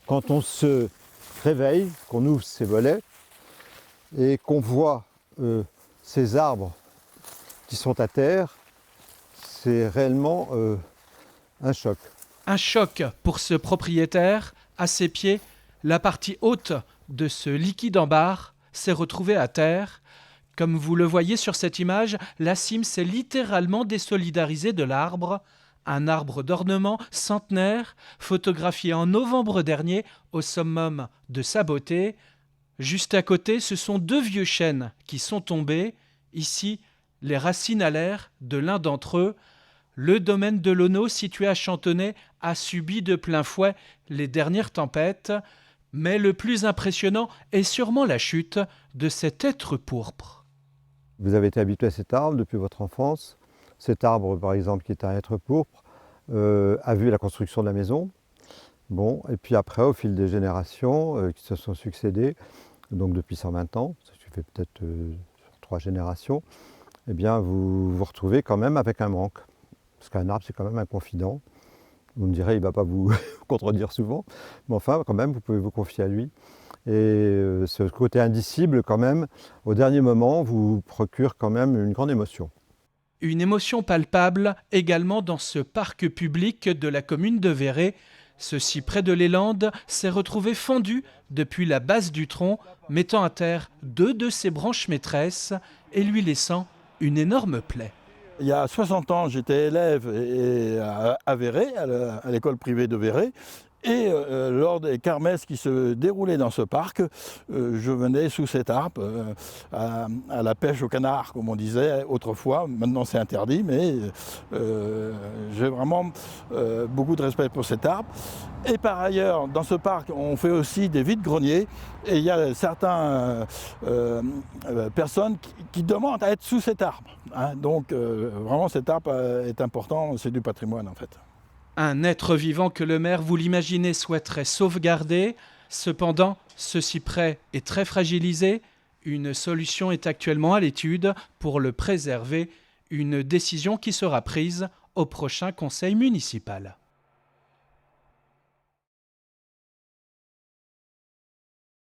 Quand on se réveille, qu'on ouvre ses volets et qu'on voit ces arbres qui sont à terre, c'est réellement un choc. Un choc pour ce propriétaire. À ses pieds, la partie haute de ce liquide en barre s'est retrouvée à terre. Comme vous le voyez sur cette image, la cime s'est littéralement désolidarisée de l'arbre. Un arbre d'ornement centenaire, photographié en novembre dernier au summum de sa beauté. Juste à côté, ce sont deux vieux chênes qui sont tombés. Ici, les racines à l'air de l'un d'entre eux. Le domaine de l'Auneau, situé à Chantonnay, a subi de plein fouet les dernières tempêtes. Mais le plus impressionnant est sûrement la chute de cet être pourpre. Vous avez été habitué à cet arbre depuis votre enfance. Cet arbre, par exemple, qui est un être pourpre, a vu la construction de la maison. Bon, et puis après, au fil des générations qui se sont succédées, donc depuis 120 ans, ça fait peut-être 3 générations, eh bien, vous vous retrouvez quand même avec un manque. Parce qu'un arbre, c'est quand même un confident. Vous me direz, il ne va pas vous contredire souvent, mais enfin, quand même, vous pouvez vous confier à lui. Et ce côté indicible, quand même, au dernier moment, vous procure quand même une grande émotion. Une émotion palpable également dans ce parc public de la commune de Véret. Ceci près de les Landes s'est retrouvé fendu depuis la base du tronc, mettant à terre 2 de ses branches maîtresses et lui laissant une énorme plaie. Il y a 60 ans, j'étais élève à Véret, à l'école privée de Véret. Et lors des kermesses qui se déroulaient dans ce parc, je venais sous cet arbre à la pêche au canard, comme on disait autrefois. Maintenant c'est interdit, mais j'ai vraiment beaucoup de respect pour cet arbre. Et par ailleurs, dans ce parc, on fait aussi des vides-greniers. Et il y a certaines personnes qui demandent à être sous cet arbre. Hein. Donc vraiment cet arbre est important, c'est du patrimoine en fait. Un être vivant que le maire, vous l'imaginez, souhaiterait sauvegarder. Cependant, ce cyprès est très fragilisé. Une solution est actuellement à l'étude pour le préserver. Une décision qui sera prise au prochain conseil municipal.